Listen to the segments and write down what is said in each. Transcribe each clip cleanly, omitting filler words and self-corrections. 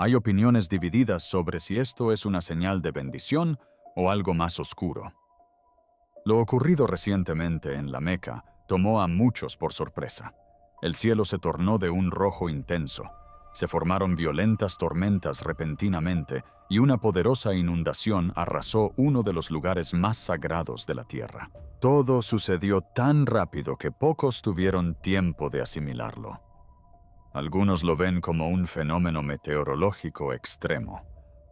Hay opiniones divididas sobre si esto es una señal de bendición o algo más oscuro. Lo ocurrido recientemente en la Meca tomó a muchos por sorpresa. El cielo se tornó de un rojo intenso. Se formaron violentas tormentas repentinamente y una poderosa inundación arrasó uno de los lugares más sagrados de la tierra. Todo sucedió tan rápido que pocos tuvieron tiempo de asimilarlo. Algunos lo ven como un fenómeno meteorológico extremo.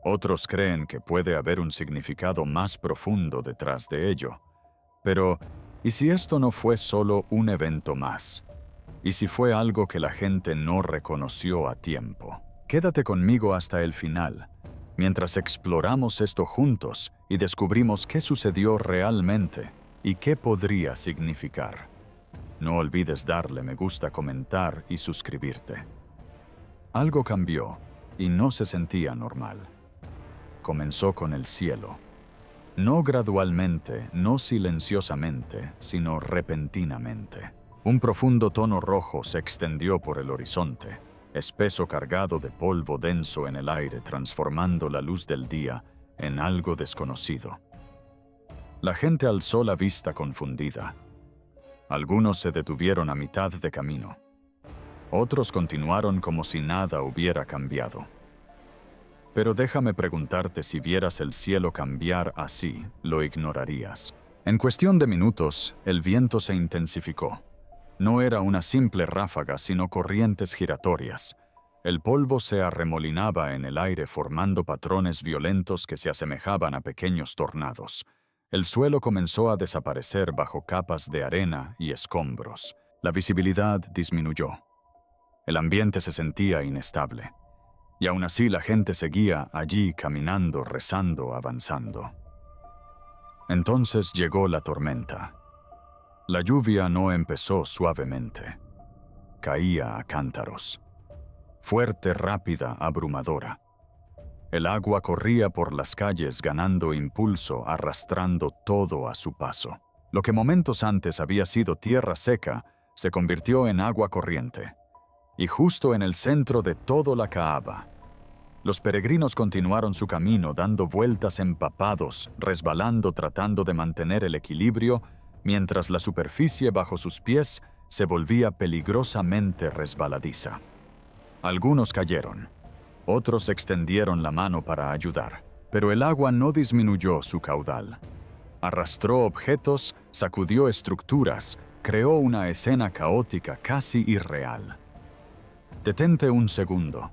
Otros creen que puede haber un significado más profundo detrás de ello. Pero, ¿y si esto no fue solo un evento más? ¿Y si fue algo que la gente no reconoció a tiempo? Quédate conmigo hasta el final, mientras exploramos esto juntos y descubrimos qué sucedió realmente y qué podría significar. No olvides darle me gusta, comentar y suscribirte. Algo cambió y no se sentía normal. Comenzó con el cielo. No gradualmente, no silenciosamente, sino repentinamente. Un profundo tono rojo se extendió por el horizonte, espeso, cargado de polvo denso en el aire, transformando la luz del día en algo desconocido. La gente alzó la vista confundida. Algunos se detuvieron a mitad de camino. Otros continuaron como si nada hubiera cambiado. Pero déjame preguntarte, si vieras el cielo cambiar así, ¿lo ignorarías? En cuestión de minutos, el viento se intensificó. No era una simple ráfaga, sino corrientes giratorias. El polvo se arremolinaba en el aire formando patrones violentos que se asemejaban a pequeños tornados. El suelo comenzó a desaparecer bajo capas de arena y escombros. La visibilidad disminuyó. El ambiente se sentía inestable. Y aún así la gente seguía allí caminando, rezando, avanzando. Entonces llegó la tormenta. La lluvia no empezó suavemente. Caía a cántaros. Fuerte, rápida, abrumadora. El agua corría por las calles ganando impulso, arrastrando todo a su paso. Lo que momentos antes había sido tierra seca se convirtió en agua corriente. Y justo en el centro de toda la Kaaba, los peregrinos continuaron su camino dando vueltas empapados, resbalando, tratando de mantener el equilibrio, mientras la superficie bajo sus pies se volvía peligrosamente resbaladiza. Algunos cayeron. Otros extendieron la mano para ayudar, pero el agua no disminuyó su caudal. Arrastró objetos, sacudió estructuras, creó una escena caótica casi irreal. Detente un segundo.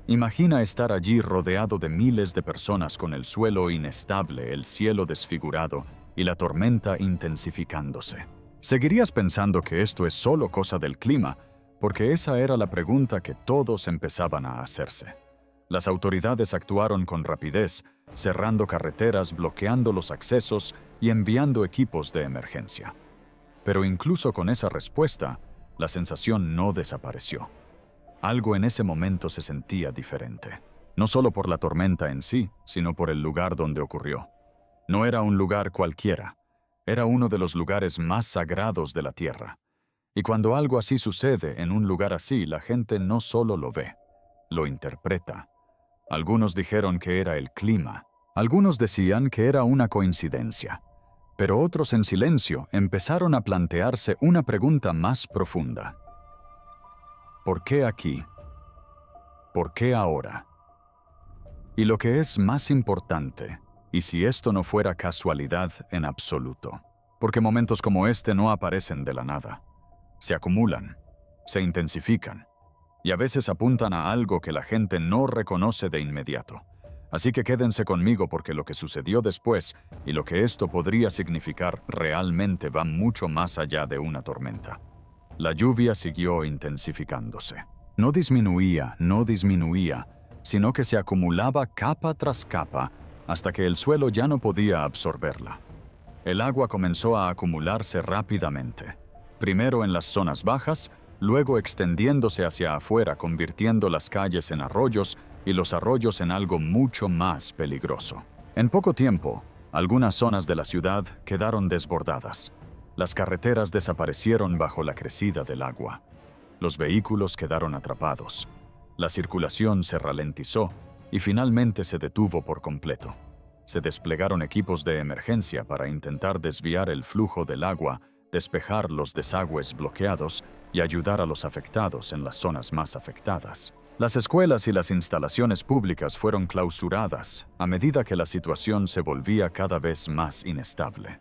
Imagina estar allí rodeado de miles de personas con el suelo inestable, el cielo desfigurado y la tormenta intensificándose. ¿Seguirías pensando que esto es solo cosa del clima? Porque esa era la pregunta que todos empezaban a hacerse. Las autoridades actuaron con rapidez, cerrando carreteras, bloqueando los accesos y enviando equipos de emergencia. Pero incluso con esa respuesta, la sensación no desapareció. Algo en ese momento se sentía diferente. No solo por la tormenta en sí, sino por el lugar donde ocurrió. No era un lugar cualquiera. Era uno de los lugares más sagrados de la tierra. Y cuando algo así sucede en un lugar así, la gente no solo lo ve, lo interpreta. Algunos dijeron que era el clima. Algunos decían que era una coincidencia. Pero otros en silencio empezaron a plantearse una pregunta más profunda. ¿Por qué aquí? ¿Por qué ahora? Y lo que es más importante, ¿y si esto no fuera casualidad en absoluto? Porque momentos como este no aparecen de la nada. Se acumulan, se intensifican, y a veces apuntan a algo que la gente no reconoce de inmediato. Así que quédense conmigo porque lo que sucedió después y lo que esto podría significar realmente va mucho más allá de una tormenta. La lluvia siguió intensificándose. No disminuía, sino que se acumulaba capa tras capa hasta que el suelo ya no podía absorberla. El agua comenzó a acumularse rápidamente, primero en las zonas bajas, luego extendiéndose hacia afuera, convirtiendo las calles en arroyos y los arroyos en algo mucho más peligroso. En poco tiempo, algunas zonas de la ciudad quedaron desbordadas. Las carreteras desaparecieron bajo la crecida del agua. Los vehículos quedaron atrapados. La circulación se ralentizó y finalmente se detuvo por completo. Se desplegaron equipos de emergencia para intentar desviar el flujo del agua, despejar los desagües bloqueados y ayudar a los afectados en las zonas más afectadas. Las escuelas y las instalaciones públicas fueron clausuradas a medida que la situación se volvía cada vez más inestable.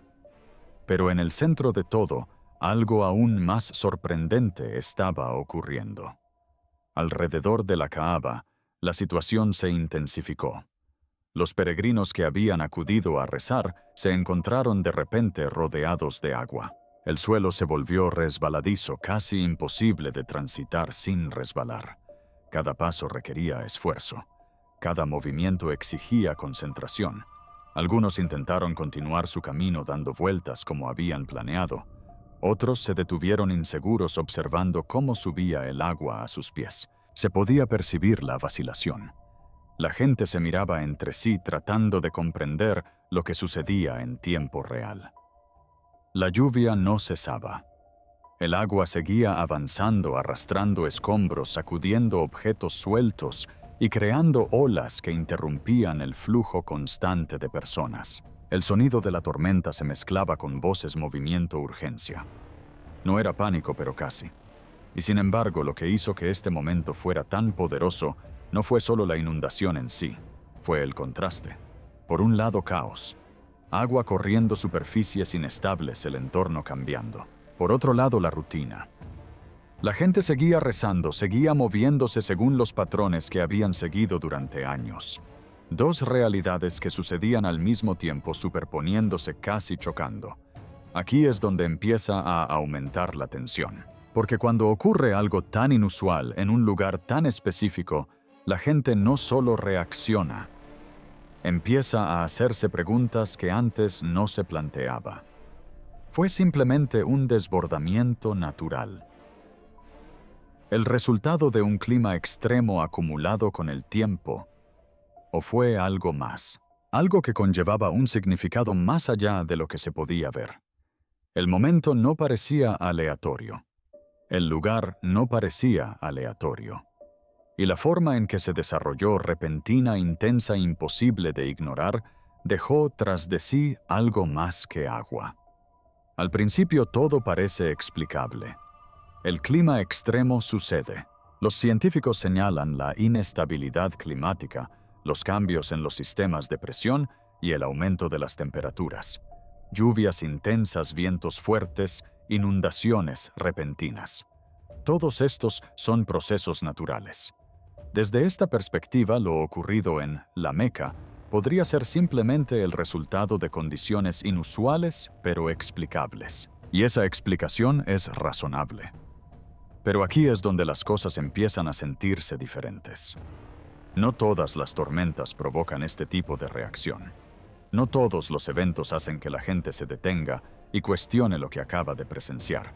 Pero en el centro de todo, algo aún más sorprendente estaba ocurriendo. Alrededor de la Kaaba, la situación se intensificó. Los peregrinos que habían acudido a rezar se encontraron de repente rodeados de agua. El suelo se volvió resbaladizo, casi imposible de transitar sin resbalar. Cada paso requería esfuerzo. Cada movimiento exigía concentración. Algunos intentaron continuar su camino dando vueltas como habían planeado. Otros se detuvieron inseguros observando cómo subía el agua a sus pies. Se podía percibir la vacilación. La gente se miraba entre sí tratando de comprender lo que sucedía en tiempo real. La lluvia no cesaba. El agua seguía avanzando, arrastrando escombros, sacudiendo objetos sueltos y creando olas que interrumpían el flujo constante de personas. El sonido de la tormenta se mezclaba con voces movimiento urgencia. No era pánico, pero casi. Y sin embargo, lo que hizo que este momento fuera tan poderoso no fue solo la inundación en sí, fue el contraste. Por un lado, caos. Agua corriendo, superficies inestables, el entorno cambiando. Por otro lado, la rutina. La gente seguía rezando, seguía moviéndose según los patrones que habían seguido durante años. Dos realidades que sucedían al mismo tiempo, superponiéndose, casi chocando. Aquí es donde empieza a aumentar la tensión. Porque cuando ocurre algo tan inusual en un lugar tan específico, la gente no solo reacciona, empieza a hacerse preguntas que antes no se planteaba. Fue simplemente un desbordamiento natural. ¿El resultado de un clima extremo acumulado con el tiempo? ¿O fue algo más? Algo que conllevaba un significado más allá de lo que se podía ver. El momento no parecía aleatorio. El lugar no parecía aleatorio. Y la forma en que se desarrolló, repentina, intensa, imposible de ignorar, dejó tras de sí algo más que agua. Al principio todo parece explicable. El clima extremo sucede. Los científicos señalan la inestabilidad climática, los cambios en los sistemas de presión y el aumento de las temperaturas. Lluvias intensas, vientos fuertes, inundaciones repentinas. Todos estos son procesos naturales. Desde esta perspectiva, lo ocurrido en La Meca podría ser simplemente el resultado de condiciones inusuales pero explicables. Y esa explicación es razonable. Pero aquí es donde las cosas empiezan a sentirse diferentes. No todas las tormentas provocan este tipo de reacción. No todos los eventos hacen que la gente se detenga y cuestione lo que acaba de presenciar.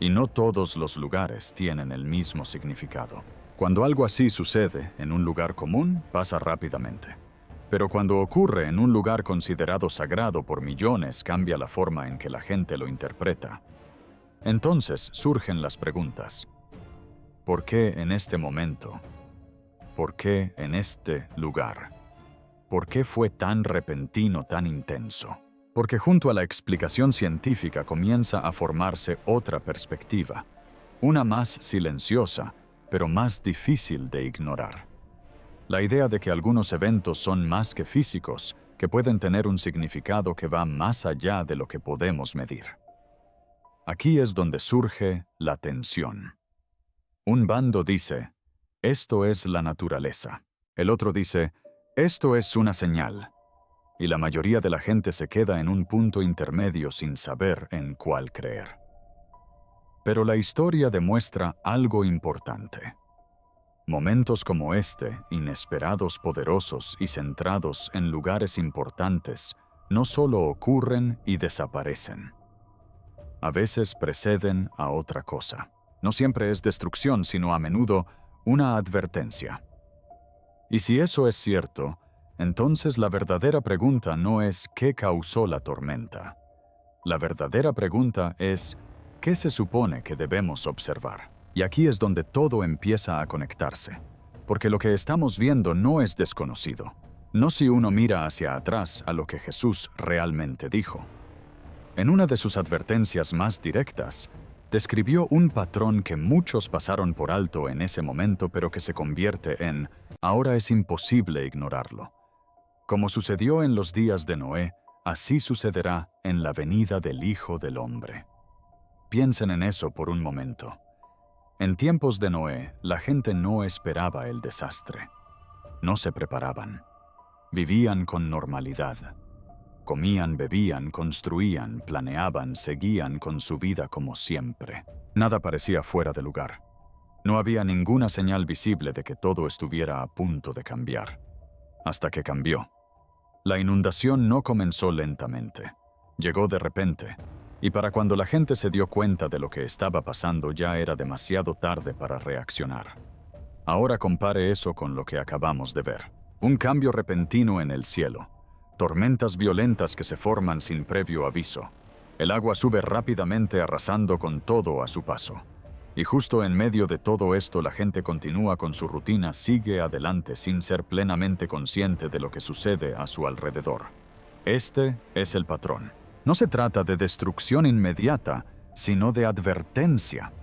Y no todos los lugares tienen el mismo significado. Cuando algo así sucede en un lugar común, pasa rápidamente. Pero cuando ocurre en un lugar considerado sagrado por millones, cambia la forma en que la gente lo interpreta. Entonces surgen las preguntas. ¿Por qué en este momento? ¿Por qué en este lugar? ¿Por qué fue tan repentino, tan intenso? Porque junto a la explicación científica comienza a formarse otra perspectiva, una más silenciosa, pero más difícil de ignorar. La idea de que algunos eventos son más que físicos, que pueden tener un significado que va más allá de lo que podemos medir. Aquí es donde surge la tensión. Un bando dice, esto es la naturaleza. El otro dice, esto es una señal. Y la mayoría de la gente se queda en un punto intermedio sin saber en cuál creer. Pero la historia demuestra algo importante. Momentos como este, inesperados, poderosos y centrados en lugares importantes, no solo ocurren y desaparecen. A veces preceden a otra cosa. No siempre es destrucción, sino a menudo una advertencia. Y si eso es cierto, entonces la verdadera pregunta no es ¿qué causó la tormenta? La verdadera pregunta es ¿qué se supone que debemos observar? Y aquí es donde todo empieza a conectarse. porque lo que estamos viendo no es desconocido, no si uno mira hacia atrás a lo que Jesús realmente dijo. En una de sus advertencias más directas, describió un patrón que muchos pasaron por alto en ese momento, pero que se convierte en ahora es imposible ignorarlo. Como sucedió en los días de Noé, así sucederá en la venida del Hijo del Hombre. Piensen en eso por un momento. En tiempos de Noé, la gente no esperaba el desastre. No se preparaban. Vivían con normalidad. Comían, bebían, construían, planeaban, seguían con su vida como siempre. Nada parecía fuera de lugar. No había ninguna señal visible de que todo estuviera a punto de cambiar. Hasta que cambió. La inundación no comenzó lentamente. Llegó de repente. Y para cuando la gente se dio cuenta de lo que estaba pasando, ya era demasiado tarde para reaccionar. Ahora compare eso con lo que acabamos de ver. Un cambio repentino en el cielo. Tormentas violentas que se forman sin previo aviso. El agua sube rápidamente arrasando con todo a su paso. Y justo en medio de todo esto la gente continúa con su rutina, sigue adelante sin ser plenamente consciente de lo que sucede a su alrededor. Este es el patrón. No se trata de destrucción inmediata, sino de advertencia.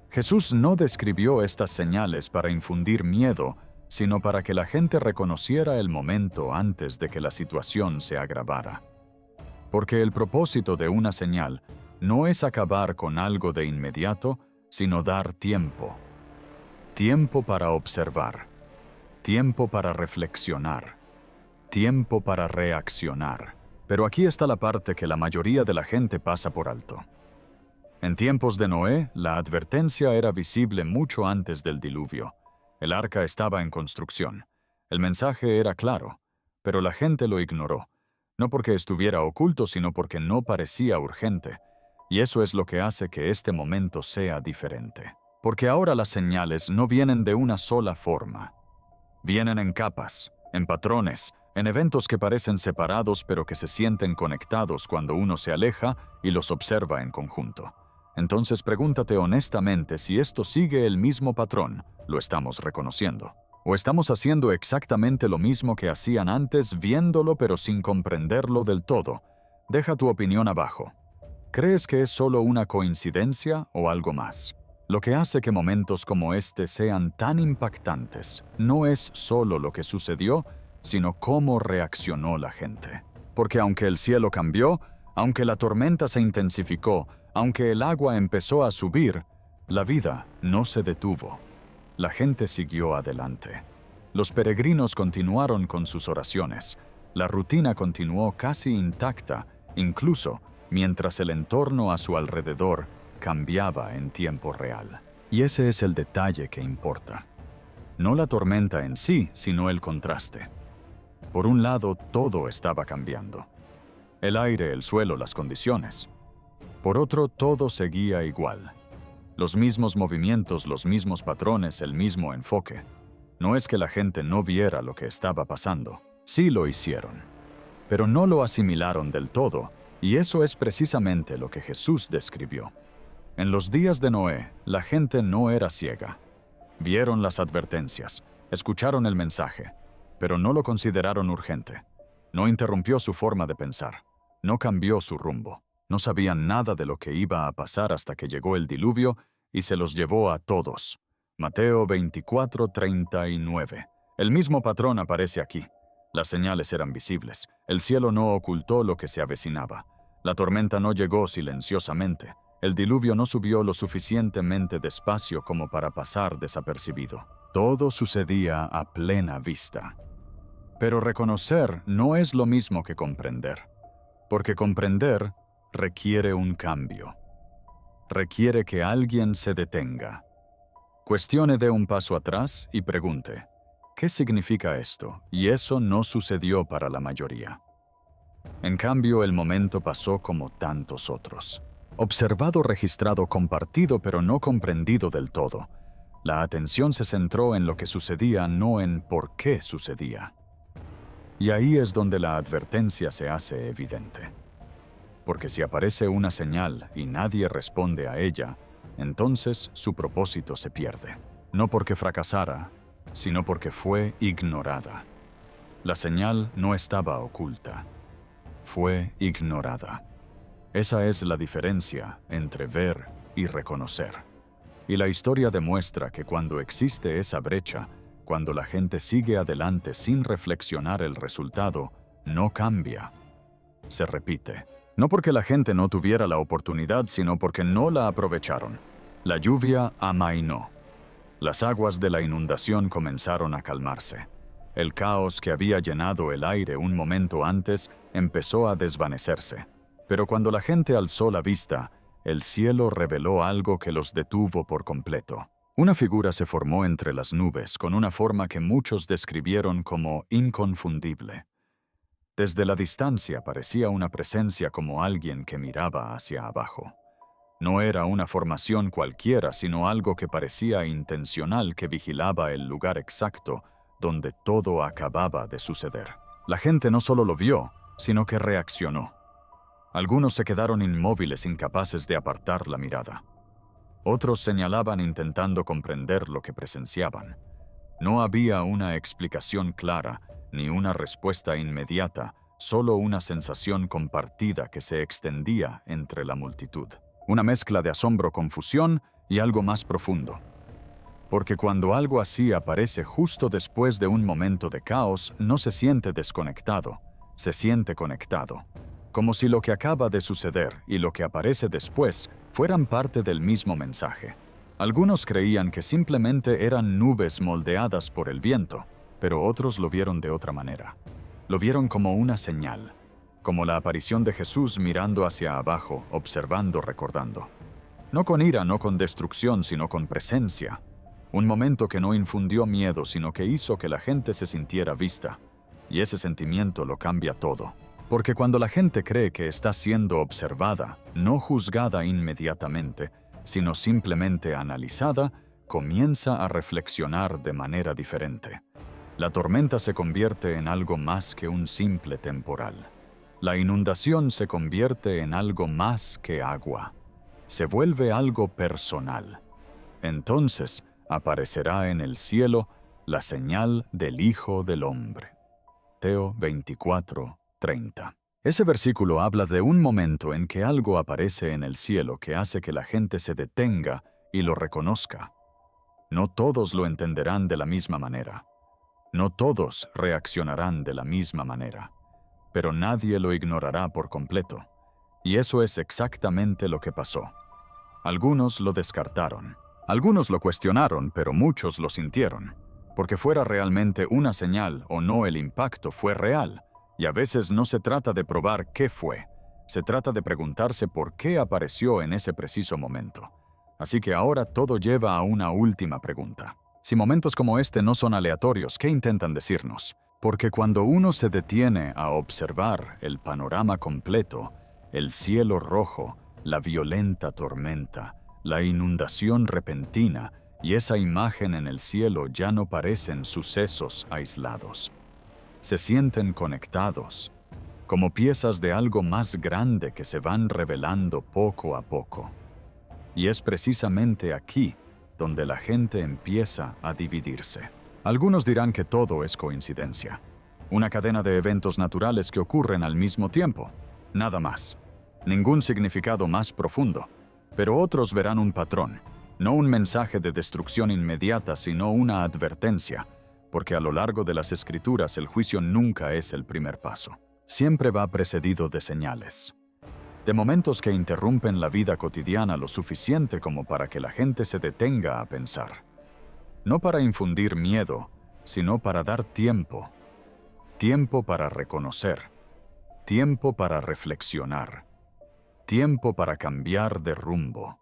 Jesús no describió estas señales para infundir miedo, sino para que la gente reconociera el momento antes de que la situación se agravara. Porque el propósito de una señal no es acabar con algo de inmediato, sino dar tiempo. Tiempo para observar. Tiempo para reflexionar. Tiempo para reaccionar. Pero aquí está la parte que la mayoría de la gente pasa por alto. En tiempos de Noé, la advertencia era visible mucho antes del diluvio. El arca estaba en construcción. El mensaje era claro, pero la gente lo ignoró, no porque estuviera oculto, sino porque no parecía urgente. Y eso es lo que hace que este momento sea diferente. Porque ahora las señales no vienen de una sola forma. Vienen en capas, en patrones, en eventos que parecen separados pero que se sienten conectados cuando uno se aleja y los observa en conjunto. Entonces pregúntate honestamente si esto sigue el mismo patrón. ¿Lo estamos reconociendo? ¿O estamos haciendo exactamente lo mismo que hacían antes, viéndolo pero sin comprenderlo del todo? Deja tu opinión abajo. ¿Crees que es solo una coincidencia o algo más? Lo que hace que momentos como este sean tan impactantes no es solo lo que sucedió, sino cómo reaccionó la gente. Porque aunque el cielo cambió, aunque la tormenta se intensificó, aunque el agua empezó a subir, la vida no se detuvo. La gente siguió adelante. Los peregrinos continuaron con sus oraciones. La rutina continuó casi intacta, incluso mientras el entorno a su alrededor cambiaba en tiempo real. Y ese es el detalle que importa. No la tormenta en sí, sino el contraste. Por un lado, todo estaba cambiando. El aire, el suelo, las condiciones. Por otro, todo seguía igual. Los mismos movimientos, los mismos patrones, el mismo enfoque. No es que la gente no viera lo que estaba pasando. Sí lo hicieron. Pero no lo asimilaron del todo, y eso es precisamente lo que Jesús describió. En los días de Noé, la gente no era ciega. Vieron las advertencias, escucharon el mensaje, pero no lo consideraron urgente. No interrumpió su forma de pensar. No cambió su rumbo. No sabían nada de lo que iba a pasar hasta que llegó el diluvio y se los llevó a todos. Mateo 24:39. El mismo patrón aparece aquí. Las señales eran visibles. El cielo no ocultó lo que se avecinaba. La tormenta no llegó silenciosamente. El diluvio no subió lo suficientemente despacio como para pasar desapercibido. Todo sucedía a plena vista. Pero reconocer no es lo mismo que comprender. Porque comprender requiere un cambio. Requiere que alguien se detenga. Cuestione de un paso atrás y pregunte, ¿qué significa esto? Y eso no sucedió para la mayoría. En cambio, el momento pasó como tantos otros. Observado, registrado, compartido, pero no comprendido del todo. La atención se centró en lo que sucedía, no en por qué sucedía. Y ahí es donde la advertencia se hace evidente. Porque si aparece una señal y nadie responde a ella, entonces su propósito se pierde. No porque fracasara, sino porque fue ignorada. La señal no estaba oculta, fue ignorada. Esa es la diferencia entre ver y reconocer. Y la historia demuestra que cuando existe esa brecha, cuando la gente sigue adelante sin reflexionar el resultado, no cambia. Se repite. No porque la gente no tuviera la oportunidad, sino porque no la aprovecharon. La lluvia amainó. Las aguas de la inundación comenzaron a calmarse. El caos que había llenado el aire un momento antes empezó a desvanecerse. Pero cuando la gente alzó la vista, el cielo reveló algo que los detuvo por completo. Una figura se formó entre las nubes con una forma que muchos describieron como inconfundible. Desde la distancia parecía una presencia como alguien que miraba hacia abajo. No era una formación cualquiera, sino algo que parecía intencional, que vigilaba el lugar exacto donde todo acababa de suceder. La gente no solo lo vio, sino que reaccionó. Algunos se quedaron inmóviles, incapaces de apartar la mirada. Otros señalaban intentando comprender lo que presenciaban. No había una explicación clara, ni una respuesta inmediata, solo una sensación compartida que se extendía entre la multitud. Una mezcla de asombro, confusión y algo más profundo. Porque cuando algo así aparece justo después de un momento de caos, no se siente desconectado, se siente conectado. Como si lo que acaba de suceder y lo que aparece después fueran parte del mismo mensaje. Algunos creían que simplemente eran nubes moldeadas por el viento, pero otros lo vieron de otra manera. Lo vieron como una señal, como la aparición de Jesús mirando hacia abajo, observando, recordando. No con ira, no con destrucción, sino con presencia. Un momento que no infundió miedo, sino que hizo que la gente se sintiera vista. Y ese sentimiento lo cambia todo. Porque cuando la gente cree que está siendo observada, no juzgada inmediatamente, sino simplemente analizada, comienza a reflexionar de manera diferente. La tormenta se convierte en algo más que un simple temporal. La inundación se convierte en algo más que agua. Se vuelve algo personal. Entonces aparecerá en el cielo la señal del Hijo del Hombre. Mateo 24:30. Ese versículo habla de un momento en que algo aparece en el cielo que hace que la gente se detenga y lo reconozca. No todos lo entenderán de la misma manera. No todos reaccionarán de la misma manera. Pero nadie lo ignorará por completo. Y eso es exactamente lo que pasó. Algunos lo descartaron. Algunos lo cuestionaron, pero muchos lo sintieron. Porque fuera realmente una señal o no, el impacto fue real. Y a veces no se trata de probar qué fue. Se trata de preguntarse por qué apareció en ese preciso momento. Así que ahora todo lleva a una última pregunta. Si momentos como este no son aleatorios, ¿qué intentan decirnos? Porque cuando uno se detiene a observar el panorama completo, el cielo rojo, la violenta tormenta, la inundación repentina y esa imagen en el cielo ya no parecen sucesos aislados. Se sienten conectados, como piezas de algo más grande que se van revelando poco a poco. Y es precisamente aquí donde la gente empieza a dividirse. Algunos dirán que todo es coincidencia, una cadena de eventos naturales que ocurren al mismo tiempo, nada más. Ningún significado más profundo. Pero otros verán un patrón, no un mensaje de destrucción inmediata, sino una advertencia, porque a lo largo de las Escrituras el juicio nunca es el primer paso. Siempre va precedido de señales, de momentos que interrumpen la vida cotidiana lo suficiente como para que la gente se detenga a pensar. No para infundir miedo, sino para dar tiempo. Tiempo para reconocer. Tiempo para reflexionar. Tiempo para cambiar de rumbo.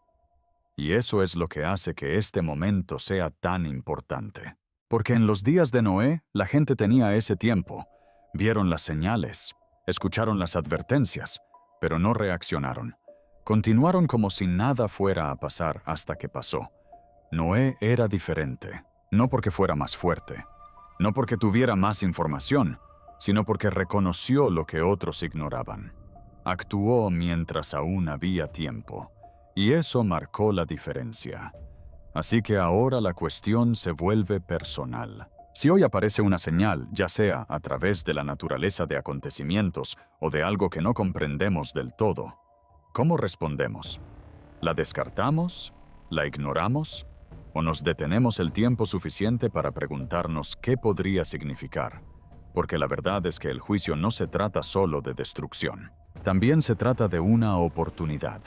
Y eso es lo que hace que este momento sea tan importante. Porque en los días de Noé, la gente tenía ese tiempo. Vieron las señales, escucharon las advertencias, pero no reaccionaron. Continuaron como si nada fuera a pasar hasta que pasó. Noé era diferente, no porque fuera más fuerte, no porque tuviera más información, sino porque reconoció lo que otros ignoraban. Actuó mientras aún había tiempo, y eso marcó la diferencia. Así que ahora la cuestión se vuelve personal. Si hoy aparece una señal, ya sea a través de la naturaleza de acontecimientos o de algo que no comprendemos del todo, ¿cómo respondemos? ¿La descartamos? ¿La ignoramos? ¿O nos detenemos el tiempo suficiente para preguntarnos qué podría significar? Porque la verdad es que el juicio no se trata solo de destrucción. También se trata de una oportunidad.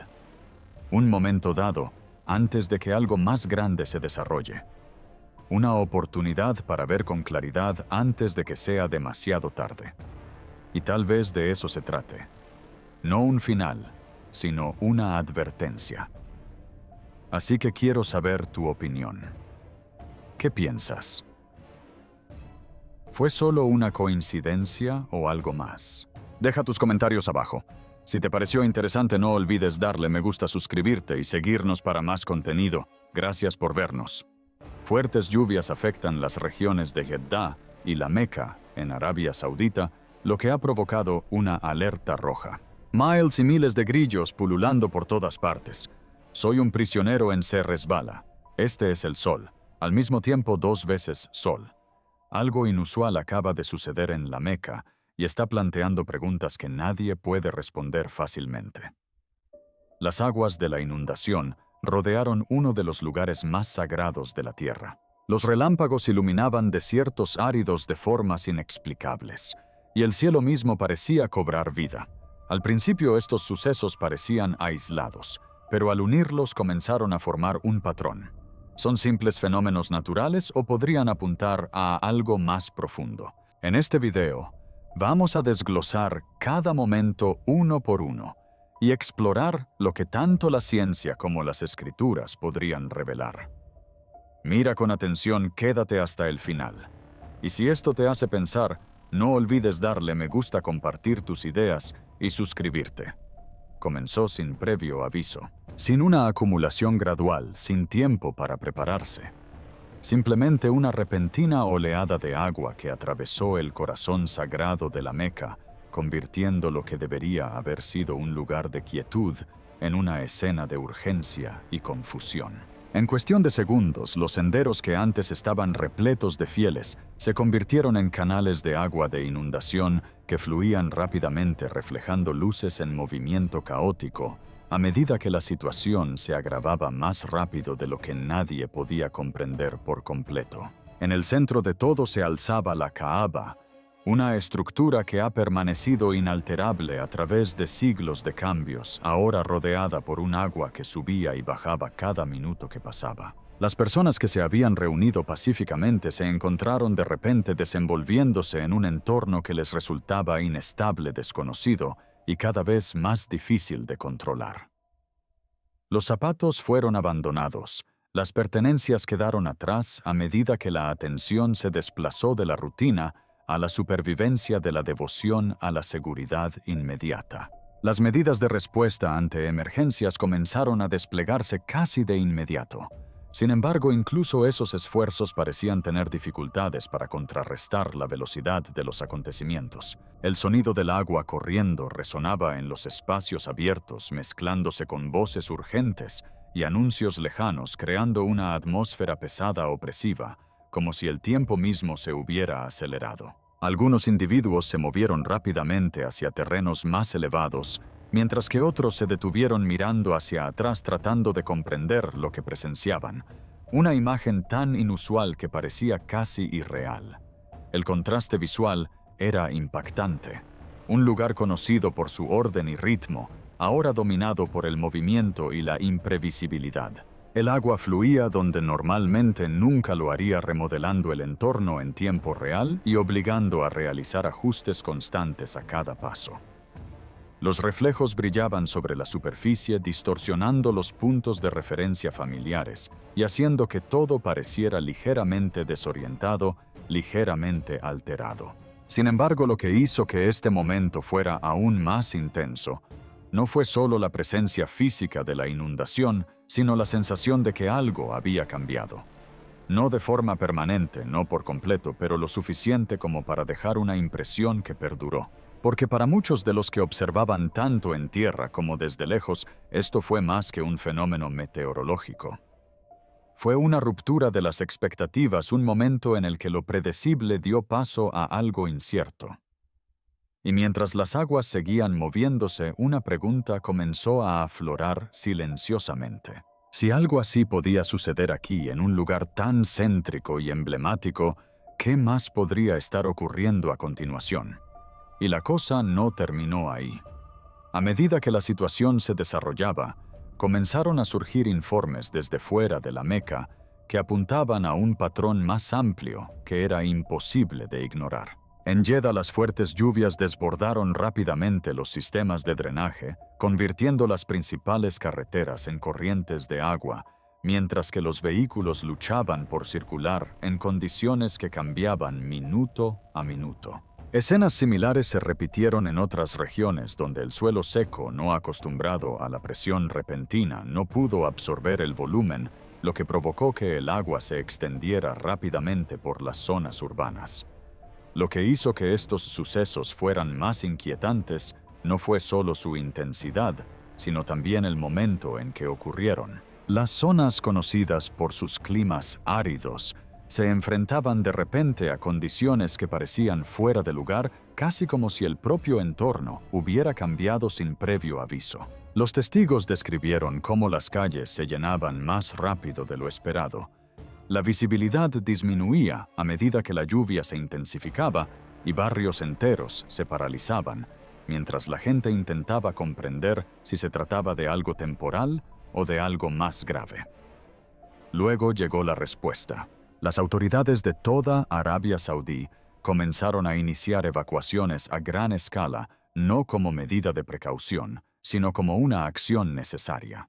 Un momento dado, antes de que algo más grande se desarrolle. Una oportunidad para ver con claridad antes de que sea demasiado tarde. Y tal vez de eso se trate. No un final, sino una advertencia. Así que quiero saber tu opinión. ¿Qué piensas? ¿Fue solo una coincidencia o algo más? Deja tus comentarios abajo. Si te pareció interesante, no olvides darle me gusta, suscribirte y seguirnos para más contenido. Gracias por vernos. Fuertes lluvias afectan las regiones de Jeddah y la Meca, en Arabia Saudita, lo que ha provocado una alerta roja. Miles y miles de grillos pululando por todas partes. Soy un prisionero en se resbala. Este es el sol, al mismo tiempo 2 veces sol. Algo inusual acaba de suceder en la Meca y está planteando preguntas que nadie puede responder fácilmente. Las aguas de la inundación rodearon uno de los lugares más sagrados de la tierra. Los relámpagos iluminaban desiertos áridos de formas inexplicables, y el cielo mismo parecía cobrar vida. Al principio estos sucesos parecían aislados, pero al unirlos comenzaron a formar un patrón. ¿Son simples fenómenos naturales o podrían apuntar a algo más profundo? En este video, vamos a desglosar cada momento uno por uno y explorar lo que tanto la ciencia como las escrituras podrían revelar. Mira con atención, quédate hasta el final. Y si esto te hace pensar, no olvides darle me gusta, compartir tus ideas y suscribirte. Comenzó sin previo aviso, sin una acumulación gradual, sin tiempo para prepararse. Simplemente una repentina oleada de agua que atravesó el corazón sagrado de la Meca, convirtiendo lo que debería haber sido un lugar de quietud en una escena de urgencia y confusión. En cuestión de segundos, los senderos que antes estaban repletos de fieles se convirtieron en canales de agua de inundación que fluían rápidamente, reflejando luces en movimiento caótico, a medida que la situación se agravaba más rápido de lo que nadie podía comprender por completo. En el centro de todo se alzaba la Kaaba, una estructura que ha permanecido inalterable a través de siglos de cambios, ahora rodeada por un agua que subía y bajaba cada minuto que pasaba. Las personas que se habían reunido pacíficamente se encontraron de repente desenvolviéndose en un entorno que les resultaba inestable, desconocido y cada vez más difícil de controlar. Los zapatos fueron abandonados, las pertenencias quedaron atrás a medida que la atención se desplazó de la rutina a la supervivencia, de la devoción a la seguridad inmediata. Las medidas de respuesta ante emergencias comenzaron a desplegarse casi de inmediato. Sin embargo, incluso esos esfuerzos parecían tener dificultades para contrarrestar la velocidad de los acontecimientos. El sonido del agua corriendo resonaba en los espacios abiertos, mezclándose con voces urgentes y anuncios lejanos, creando una atmósfera pesada, opresiva, como si el tiempo mismo se hubiera acelerado. Algunos individuos se movieron rápidamente hacia terrenos más elevados, mientras que otros se detuvieron mirando hacia atrás tratando de comprender lo que presenciaban, una imagen tan inusual que parecía casi irreal. El contraste visual era impactante. Un lugar conocido por su orden y ritmo, ahora dominado por el movimiento y la imprevisibilidad. El agua fluía donde normalmente nunca lo haría, remodelando el entorno en tiempo real y obligando a realizar ajustes constantes a cada paso. Los reflejos brillaban sobre la superficie, distorsionando los puntos de referencia familiares y haciendo que todo pareciera ligeramente desorientado, ligeramente alterado. Sin embargo, lo que hizo que este momento fuera aún más intenso no fue solo la presencia física de la inundación, sino la sensación de que algo había cambiado. No de forma permanente, no por completo, pero lo suficiente como para dejar una impresión que perduró. Porque para muchos de los que observaban tanto en tierra como desde lejos, esto fue más que un fenómeno meteorológico. Fue una ruptura de las expectativas, un momento en el que lo predecible dio paso a algo incierto. Y mientras las aguas seguían moviéndose, una pregunta comenzó a aflorar silenciosamente. Si algo así podía suceder aquí, en un lugar tan céntrico y emblemático, ¿qué más podría estar ocurriendo a continuación? Y la cosa no terminó ahí. A medida que la situación se desarrollaba, comenzaron a surgir informes desde fuera de la Meca que apuntaban a un patrón más amplio que era imposible de ignorar. En Jeddah, las fuertes lluvias desbordaron rápidamente los sistemas de drenaje, convirtiendo las principales carreteras en corrientes de agua, mientras que los vehículos luchaban por circular en condiciones que cambiaban minuto a minuto. Escenas similares se repitieron en otras regiones donde el suelo seco, no acostumbrado a la presión repentina, no pudo absorber el volumen, lo que provocó que el agua se extendiera rápidamente por las zonas urbanas. Lo que hizo que estos sucesos fueran más inquietantes no fue solo su intensidad, sino también el momento en que ocurrieron. Las zonas conocidas por sus climas áridos se enfrentaban de repente a condiciones que parecían fuera de lugar, casi como si el propio entorno hubiera cambiado sin previo aviso. Los testigos describieron cómo las calles se llenaban más rápido de lo esperado. La visibilidad disminuía a medida que la lluvia se intensificaba y barrios enteros se paralizaban, mientras la gente intentaba comprender si se trataba de algo temporal o de algo más grave. Luego llegó la respuesta. Las autoridades de toda Arabia Saudí comenzaron a iniciar evacuaciones a gran escala, no como medida de precaución, sino como una acción necesaria.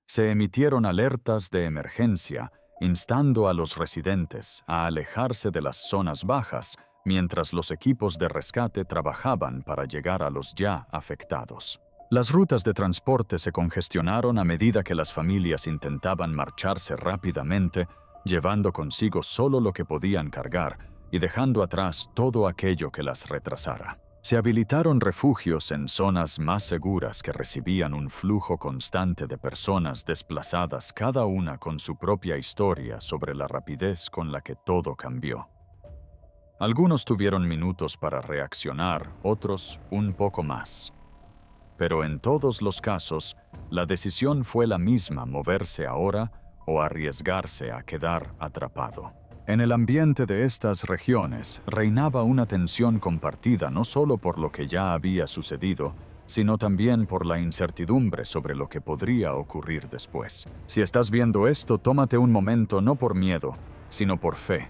Se emitieron alertas de emergencia, instando a los residentes a alejarse de las zonas bajas mientras los equipos de rescate trabajaban para llegar a los ya afectados. Las rutas de transporte se congestionaron a medida que las familias intentaban marcharse rápidamente, llevando consigo solo lo que podían cargar y dejando atrás todo aquello que las retrasara. Se habilitaron refugios en zonas más seguras que recibían un flujo constante de personas desplazadas, cada una con su propia historia sobre la rapidez con la que todo cambió. Algunos tuvieron minutos para reaccionar, otros un poco más. Pero en todos los casos, la decisión fue la misma: moverse ahora o arriesgarse a quedar atrapado. En el ambiente de estas regiones reinaba una tensión compartida no solo por lo que ya había sucedido, sino también por la incertidumbre sobre lo que podría ocurrir después. Si estás viendo esto, tómate un momento, no por miedo, sino por fe,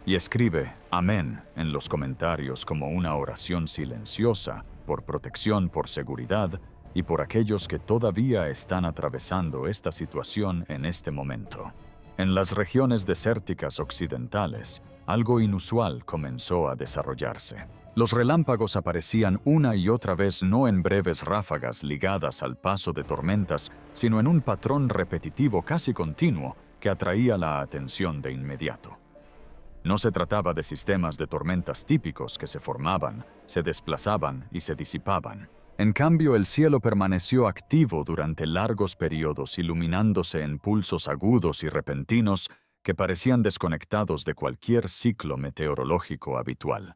y escribe «Amén» en los comentarios como una oración silenciosa, por protección, por seguridad y por aquellos que todavía están atravesando esta situación en este momento. En las regiones desérticas occidentales, algo inusual comenzó a desarrollarse. Los relámpagos aparecían una y otra vez, no en breves ráfagas ligadas al paso de tormentas, sino en un patrón repetitivo casi continuo que atraía la atención de inmediato. No se trataba de sistemas de tormentas típicos que se formaban, se desplazaban y se disipaban. En cambio, el cielo permaneció activo durante largos periodos, iluminándose en pulsos agudos y repentinos que parecían desconectados de cualquier ciclo meteorológico habitual.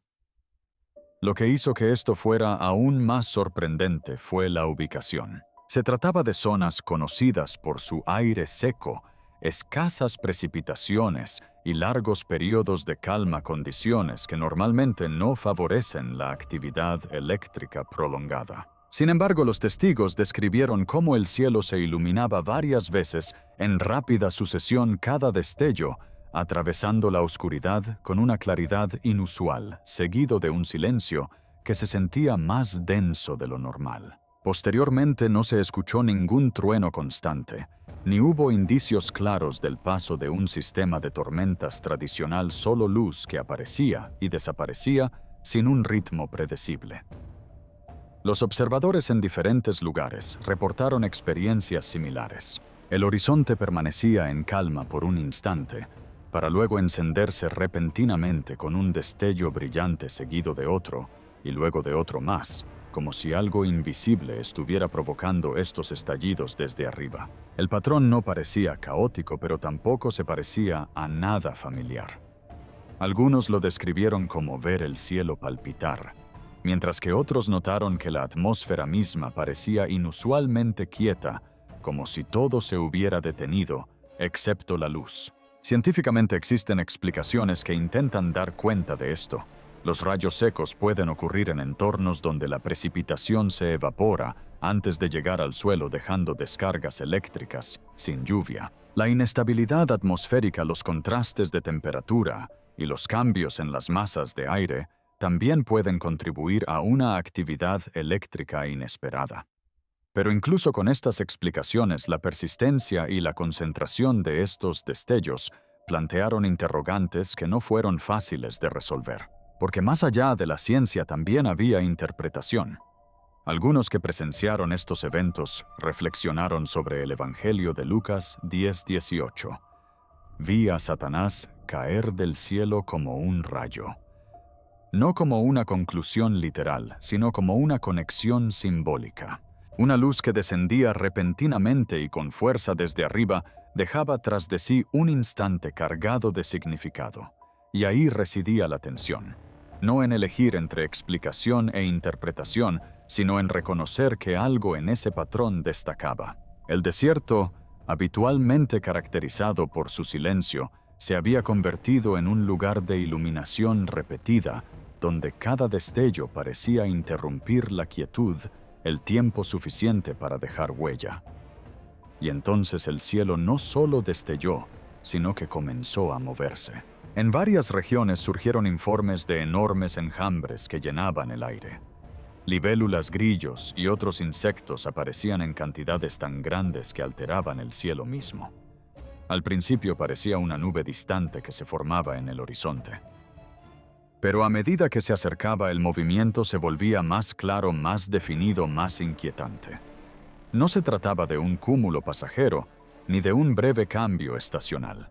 Lo que hizo que esto fuera aún más sorprendente fue la ubicación. Se trataba de zonas conocidas por su aire seco, escasas precipitaciones y largos periodos de calma, condiciones que normalmente no favorecen la actividad eléctrica prolongada. Sin embargo, los testigos describieron cómo el cielo se iluminaba varias veces en rápida sucesión, cada destello atravesando la oscuridad con una claridad inusual, seguido de un silencio que se sentía más denso de lo normal. Posteriormente no se escuchó ningún trueno constante, ni hubo indicios claros del paso de un sistema de tormentas tradicional, solo luz que aparecía y desaparecía sin un ritmo predecible. Los observadores en diferentes lugares reportaron experiencias similares. El horizonte permanecía en calma por un instante, para luego encenderse repentinamente con un destello brillante seguido de otro, y luego de otro más, como si algo invisible estuviera provocando estos estallidos desde arriba. El patrón no parecía caótico, pero tampoco se parecía a nada familiar. Algunos lo describieron como ver el cielo palpitar, mientras que otros notaron que la atmósfera misma parecía inusualmente quieta, como si todo se hubiera detenido, excepto la luz. Científicamente existen explicaciones que intentan dar cuenta de esto. Los rayos secos pueden ocurrir en entornos donde la precipitación se evapora antes de llegar al suelo, dejando descargas eléctricas sin lluvia. La inestabilidad atmosférica, los contrastes de temperatura y los cambios en las masas de aire también pueden contribuir a una actividad eléctrica inesperada. Pero incluso con estas explicaciones, la persistencia y la concentración de estos destellos plantearon interrogantes que no fueron fáciles de resolver. Porque más allá de la ciencia también había interpretación. Algunos que presenciaron estos eventos reflexionaron sobre el Evangelio de Lucas 10:18. Vi a Satanás caer del cielo como un rayo. No como una conclusión literal, sino como una conexión simbólica. Una luz que descendía repentinamente y con fuerza desde arriba dejaba tras de sí un instante cargado de significado. Y ahí residía la tensión. No en elegir entre explicación e interpretación, sino en reconocer que algo en ese patrón destacaba. El desierto, habitualmente caracterizado por su silencio, se había convertido en un lugar de iluminación repetida, donde cada destello parecía interrumpir la quietud el tiempo suficiente para dejar huella. Y entonces el cielo no solo destelló, sino que comenzó a moverse. En varias regiones surgieron informes de enormes enjambres que llenaban el aire. Libélulas, grillos y otros insectos aparecían en cantidades tan grandes que alteraban el cielo mismo. Al principio parecía una nube distante que se formaba en el horizonte. Pero a medida que se acercaba, el movimiento se volvía más claro, más definido, más inquietante. No se trataba de un cúmulo pasajero, ni de un breve cambio estacional.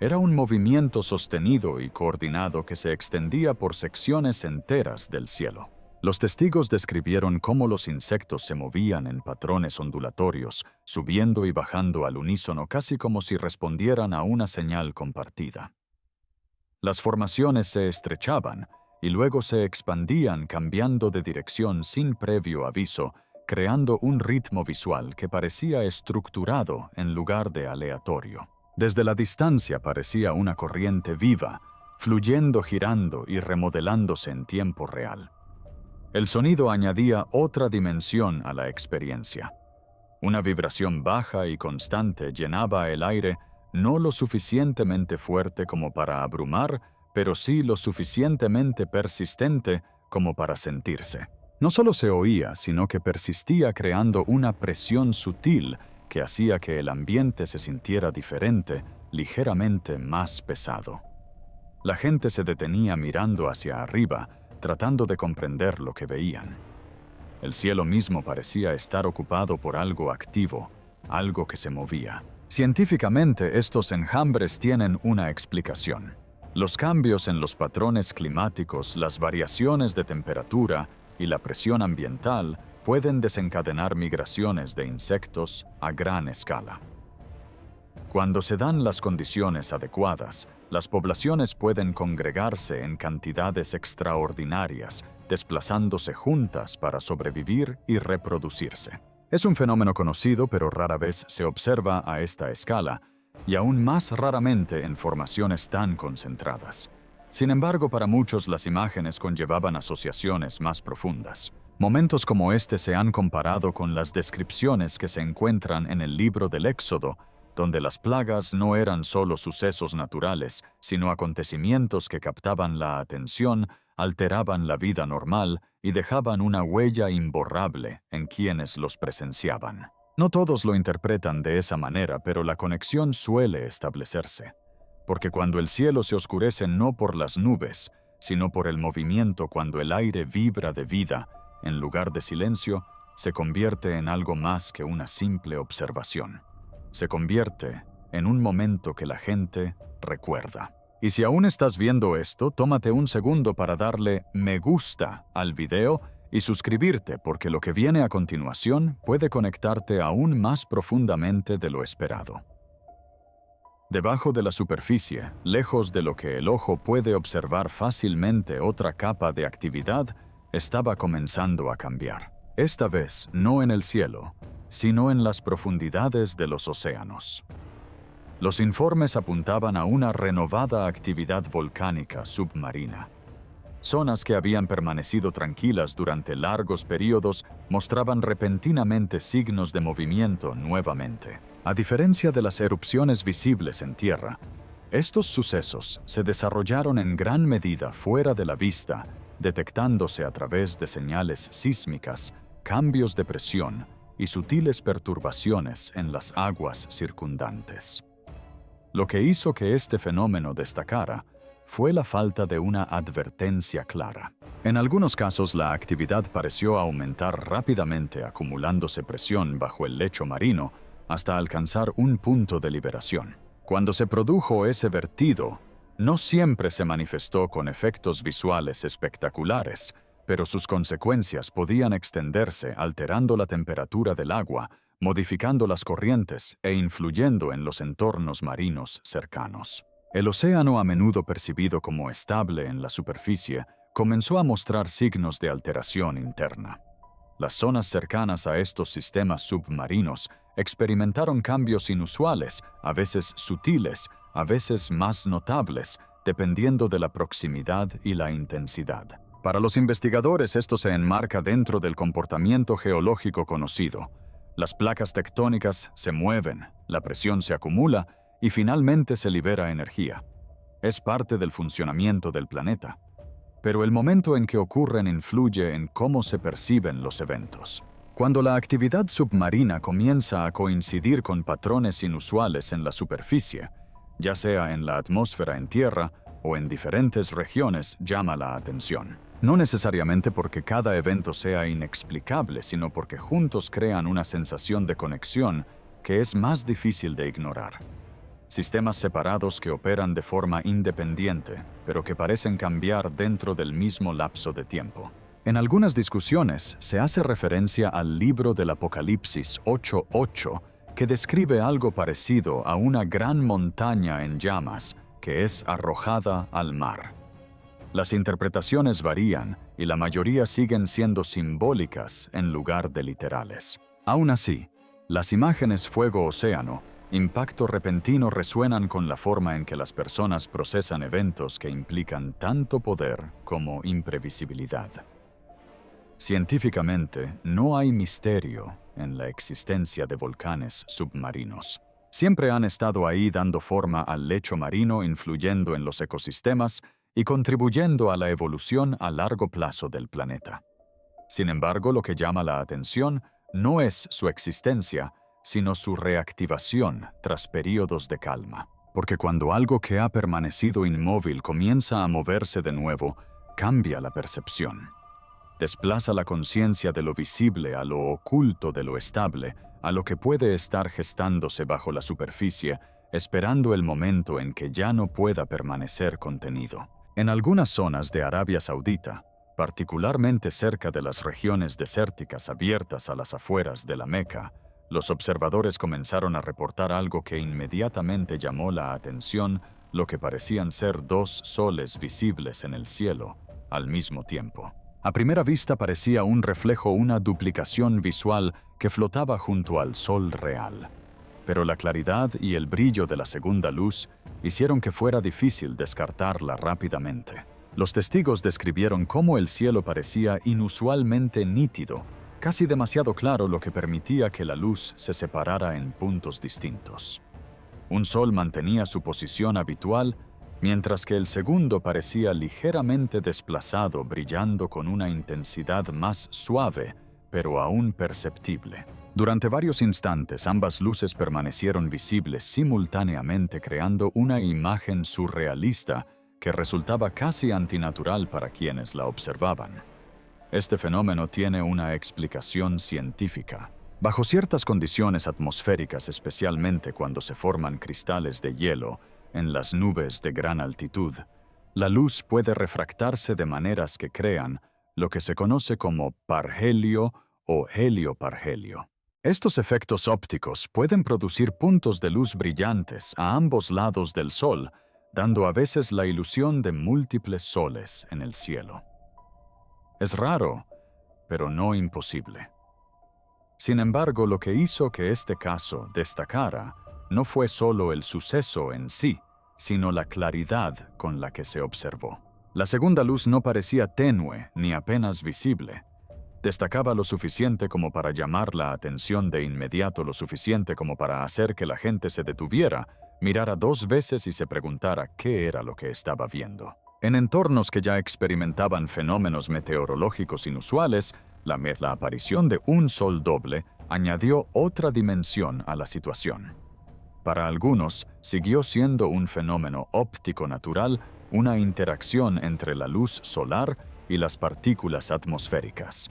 Era un movimiento sostenido y coordinado que se extendía por secciones enteras del cielo. Los testigos describieron cómo los insectos se movían en patrones ondulatorios, subiendo y bajando al unísono, casi como si respondieran a una señal compartida. Las formaciones se estrechaban y luego se expandían, cambiando de dirección sin previo aviso, creando un ritmo visual que parecía estructurado en lugar de aleatorio. Desde la distancia parecía una corriente viva, fluyendo, girando y remodelándose en tiempo real. El sonido añadía otra dimensión a la experiencia. Una vibración baja y constante llenaba el aire, no lo suficientemente fuerte como para abrumar, pero sí lo suficientemente persistente como para sentirse. No solo se oía, sino que persistía, creando una presión sutil que hacía que el ambiente se sintiera diferente, ligeramente más pesado. La gente se detenía mirando hacia arriba, tratando de comprender lo que veían. El cielo mismo parecía estar ocupado por algo activo, algo que se movía. Científicamente, estos enjambres tienen una explicación. Los cambios en los patrones climáticos, las variaciones de temperatura y la presión ambiental pueden desencadenar migraciones de insectos a gran escala. Cuando se dan las condiciones adecuadas, las poblaciones pueden congregarse en cantidades extraordinarias, desplazándose juntas para sobrevivir y reproducirse. Es un fenómeno conocido, pero rara vez se observa a esta escala, y aún más raramente en formaciones tan concentradas. Sin embargo, para muchos las imágenes conllevaban asociaciones más profundas. Momentos como este se han comparado con las descripciones que se encuentran en el libro del Éxodo, donde las plagas no eran solo sucesos naturales, sino acontecimientos que captaban la atención, alteraban la vida normal y dejaban una huella imborrable en quienes los presenciaban. No todos lo interpretan de esa manera, pero la conexión suele establecerse. Porque cuando el cielo se oscurece no por las nubes, sino por el movimiento, cuando el aire vibra de vida, en lugar de silencio, se convierte en algo más que una simple observación. Se convierte en un momento que la gente recuerda. Y si aún estás viendo esto, tómate un segundo para darle me gusta al video y suscribirte porque lo que viene a continuación puede conectarte aún más profundamente de lo esperado. Debajo de la superficie, lejos de lo que el ojo puede observar fácilmente, otra capa de actividad estaba comenzando a cambiar. Esta vez no en el cielo, sino en las profundidades de los océanos. Los informes apuntaban a una renovada actividad volcánica submarina. Zonas que habían permanecido tranquilas durante largos periodos mostraban repentinamente signos de movimiento nuevamente. A diferencia de las erupciones visibles en tierra, estos sucesos se desarrollaron en gran medida fuera de la vista, detectándose a través de señales sísmicas, cambios de presión y sutiles perturbaciones en las aguas circundantes. Lo que hizo que este fenómeno destacara fue la falta de una advertencia clara. En algunos casos, la actividad pareció aumentar rápidamente, acumulándose presión bajo el lecho marino hasta alcanzar un punto de liberación. Cuando se produjo ese vertido, no siempre se manifestó con efectos visuales espectaculares, pero sus consecuencias podían extenderse alterando la temperatura del agua, modificando las corrientes e influyendo en los entornos marinos cercanos. El océano, a menudo percibido como estable en la superficie, comenzó a mostrar signos de alteración interna. Las zonas cercanas a estos sistemas submarinos experimentaron cambios inusuales, a veces sutiles, a veces más notables, dependiendo de la proximidad y la intensidad. Para los investigadores, esto se enmarca dentro del comportamiento geológico conocido. Las placas tectónicas se mueven, la presión se acumula y finalmente se libera energía. Es parte del funcionamiento del planeta. Pero el momento en que ocurren influye en cómo se perciben los eventos. Cuando la actividad submarina comienza a coincidir con patrones inusuales en la superficie, ya sea en la atmósfera en tierra o en diferentes regiones, llama la atención. No necesariamente porque cada evento sea inexplicable, sino porque juntos crean una sensación de conexión que es más difícil de ignorar. Sistemas separados que operan de forma independiente, pero que parecen cambiar dentro del mismo lapso de tiempo. En algunas discusiones se hace referencia al libro del Apocalipsis 8:8, que describe algo parecido a una gran montaña en llamas que es arrojada al mar. Las interpretaciones varían y la mayoría siguen siendo simbólicas en lugar de literales. Aún así, las imágenes fuego-océano, impacto repentino resuenan con la forma en que las personas procesan eventos que implican tanto poder como imprevisibilidad. Científicamente, no hay misterio en la existencia de volcanes submarinos. Siempre han estado ahí dando forma al lecho marino, influyendo en los ecosistemas y contribuyendo a la evolución a largo plazo del planeta. Sin embargo, lo que llama la atención no es su existencia, sino su reactivación tras períodos de calma. Porque cuando algo que ha permanecido inmóvil comienza a moverse de nuevo, cambia la percepción. Desplaza la conciencia de lo visible a lo oculto de lo estable, a lo que puede estar gestándose bajo la superficie, esperando el momento en que ya no pueda permanecer contenido. En algunas zonas de Arabia Saudita, particularmente cerca de las regiones desérticas abiertas a las afueras de la Meca, los observadores comenzaron a reportar algo que inmediatamente llamó la atención, lo que parecían ser dos soles visibles en el cielo al mismo tiempo. A primera vista parecía un reflejo, una duplicación visual que flotaba junto al sol real. Pero la claridad y el brillo de la segunda luz hicieron que fuera difícil descartarla rápidamente. Los testigos describieron cómo el cielo parecía inusualmente nítido, casi demasiado claro, lo que permitía que la luz se separara en puntos distintos. Un sol mantenía su posición habitual, mientras que el segundo parecía ligeramente desplazado, brillando con una intensidad más suave, pero aún perceptible. Durante varios instantes, ambas luces permanecieron visibles simultáneamente, creando una imagen surrealista que resultaba casi antinatural para quienes la observaban. Este fenómeno tiene una explicación científica. Bajo ciertas condiciones atmosféricas, especialmente cuando se forman cristales de hielo en las nubes de gran altitud, la luz puede refractarse de maneras que crean lo que se conoce como parhelio o helioparhelio. Estos efectos ópticos pueden producir puntos de luz brillantes a ambos lados del Sol, dando a veces la ilusión de múltiples soles en el cielo. Es raro, pero no imposible. Sin embargo, lo que hizo que este caso destacara no fue solo el suceso en sí, sino la claridad con la que se observó. La segunda luz no parecía tenue ni apenas visible. Destacaba lo suficiente como para llamar la atención de inmediato, lo suficiente como para hacer que la gente se detuviera, mirara 2 veces y se preguntara qué era lo que estaba viendo. En entornos que ya experimentaban fenómenos meteorológicos inusuales, la aparición de un sol doble añadió otra dimensión a la situación. Para algunos, siguió siendo un fenómeno óptico natural, una interacción entre la luz solar y las partículas atmosféricas.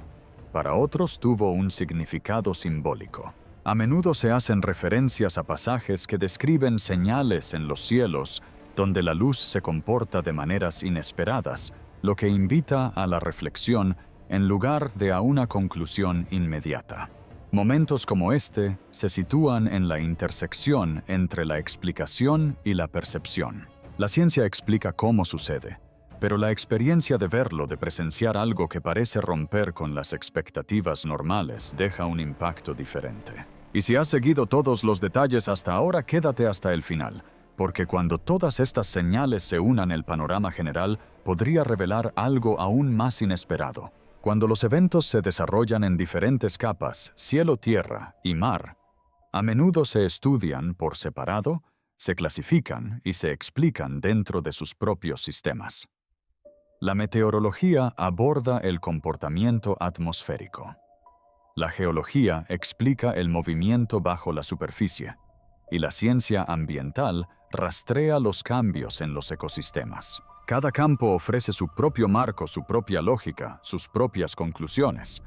Para otros tuvo un significado simbólico. A menudo se hacen referencias a pasajes que describen señales en los cielos donde la luz se comporta de maneras inesperadas, lo que invita a la reflexión en lugar de a una conclusión inmediata. Momentos como este se sitúan en la intersección entre la explicación y la percepción. La ciencia explica cómo sucede, pero la experiencia de verlo, de presenciar algo que parece romper con las expectativas normales, deja un impacto diferente. Y si has seguido todos los detalles hasta ahora, quédate hasta el final, porque cuando todas estas señales se unan, el panorama general podría revelar algo aún más inesperado. Cuando los eventos se desarrollan en diferentes capas, cielo, tierra y mar, a menudo se estudian por separado, se clasifican y se explican dentro de sus propios sistemas. La meteorología aborda el comportamiento atmosférico. La geología explica el movimiento bajo la superficie, y la ciencia ambiental rastrea los cambios en los ecosistemas. Cada campo ofrece su propio marco, su propia lógica, sus propias conclusiones,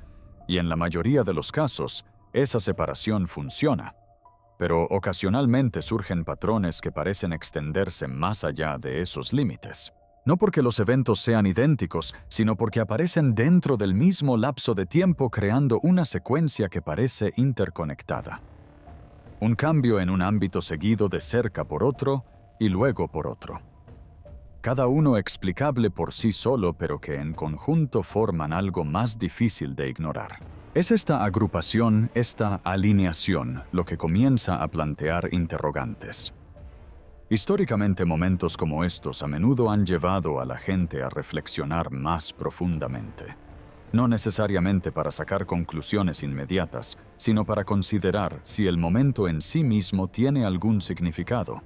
y en la mayoría de los casos, esa separación funciona. Pero ocasionalmente surgen patrones que parecen extenderse más allá de esos límites. No porque los eventos sean idénticos, sino porque aparecen dentro del mismo lapso de tiempo, creando una secuencia que parece interconectada. Un cambio en un ámbito seguido de cerca por otro y luego por otro. Cada uno explicable por sí solo, pero que en conjunto forman algo más difícil de ignorar. Es esta agrupación, esta alineación, lo que comienza a plantear interrogantes. Históricamente, momentos como estos a menudo han llevado a la gente a reflexionar más profundamente. No necesariamente para sacar conclusiones inmediatas, sino para considerar si el momento en sí mismo tiene algún significado.